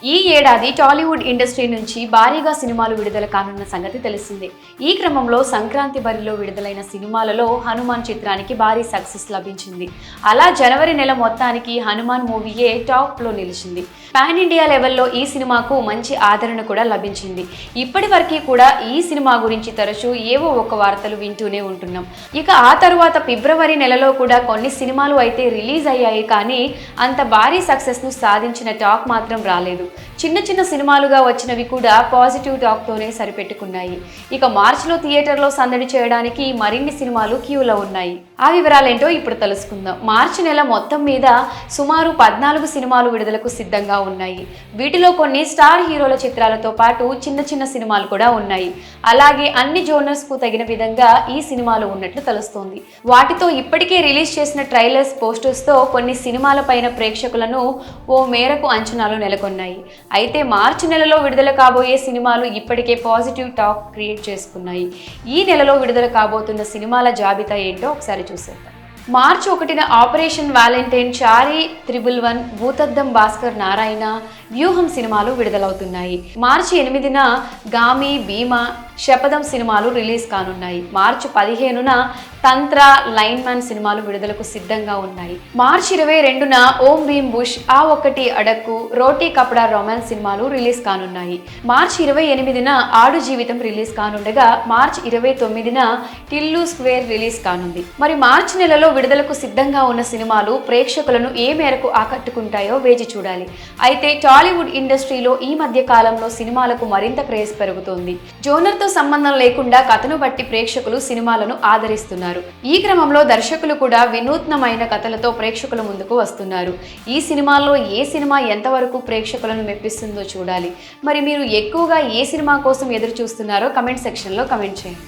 ఈ ఏడాది టాలీవుడ్ ఇండస్ట్రీ నుంచి భారీగా సినిమాలు విడుదల కానున్న సంగతి తెలిసిందే. ఈ క్రమంలో సంక్రాంతి బరిలో విడుదలైన సినిమాలలో హనుమాన్ చిత్రానికి భారీ సక్సెస్ లభించింది. అలా జనవరి నెల మొత్తానికి హనుమాన్ మూవీయే టాప్ లో నిలిచింది. పాన్ ఇండియా లెవెల్లో ఈ సినిమాకు మంచి ఆదరణ కూడా లభించింది. ఇప్పటి వరకు కూడా ఈ సినిమా గురించి తరచూ ఏవో ఒక వార్తలు వింటూనే ఉంటున్నాం. ఇక ఆ తరువాత ఫిబ్రవరి నెలలో కూడా కొన్ని సినిమాలు అయితే రిలీజ్ అయ్యాయి, కానీ అంత భారీ సక్సెస్ ను సాధించిన టాక్ మాత్రం రాలేదు. చిన్న చిన్న సినిమాలుగా వచ్చినవి కూడా పాజిటివ్ టాక్ తోనే సరిపెట్టుకున్నాయి. ఇక మార్చిలో థియేటర్లో సందడి చేయడానికి మరిన్ని సినిమాలు క్యూలో ఉన్నాయి. ఆ వివరాలేంటో ఇప్పుడు తెలుసుకుందాం. మార్చి నెల మొత్తం మీద సుమారు 14 సినిమాలు విడుదలకు సిద్ధంగా ఉన్నాయి. వీటిలో కొన్ని స్టార్ హీరోల చిత్రాలతో పాటు చిన్న చిన్న సినిమాలు కూడా ఉన్నాయి. అలాగే అన్ని జోనర్స్ కు తగిన విధంగా ఈ సినిమాలు ఉన్నట్లు తెలుస్తోంది. వాటితో ఇప్పటికే రిలీజ్ చేసిన ట్రైలర్స్, పోస్టర్స్ తో కొన్ని సినిమాల పైన ప్రేక్షకులను ఓ మేరకు అంచనాలు నెలకొన్నాయి. అయితే మార్చి నెలలో విడుదల కాబోయే సినిమాలు ఇప్పటికే పాజిటివ్ టాక్ క్రియేట్ చేసుకున్నాయి. ఈ నెలలో విడుదల కాబోతున్న సినిమాల జాబితా ఏంటో ఒకసారి చూసేద్దాం. మార్చి 1న ఆపరేషన్ వ్యాలంటైన్, చారి 111, భూతద్దం భాస్కర్ నారాయణ, వ్యూహం సినిమాలు విడుదలవుతున్నాయి. మార్చి 8న గామి, భీమా, శపథం సినిమాలు రిలీజ్ కానున్నాయి. మార్చి 15న తంత్ర, లైన్ మ్యాన్ సినిమాలు విడుదలకు సిద్ధంగా ఉన్నాయి. మార్చి 22న ఓం భీమ్ బుష్, ఆ ఒక్కటి అడక్కు, రోటీ కపడా రొమాన్స్ సినిమాలు రిలీజ్ కానున్నాయి. మార్చి 28న ఆడు జీవితం రిలీజ్ కానుండగా మార్చి 29న టిల్లు స్క్వేర్ రిలీజ్ కానుంది. మరి మార్చి నెలలో విడుదలకు సిద్ధంగా ఉన్న సినిమాలు ప్రేక్షకులను ఏ మేరకు ఆకట్టుకుంటాయో వేచి చూడాలి. అయితే టాలీవుడ్ ఇండస్ట్రీలో ఈ మధ్య కాలంలో సినిమాలకు మరింత క్రేజ్ పెరుగుతోంది. జోనర్తో సంబంధం లేకుండా కథను బట్టి ప్రేక్షకులు సినిమాలను ఆదరిస్తున్నారు. ఈ క్రమంలో దర్శకులు కూడా వినూత్నమైన కథలతో ప్రేక్షకుల ముందుకు వస్తున్నారు. ఈ సినిమాల్లో ఏ సినిమా ఎంతవరకు ప్రేక్షకులను మెప్పిస్తుందో చూడాలి. మరి మీరు ఎక్కువగా ఏ సినిమా కోసం ఎదురు చూస్తున్నారో కమెంట్ సెక్షన్లో కమెంట్ చేయండి.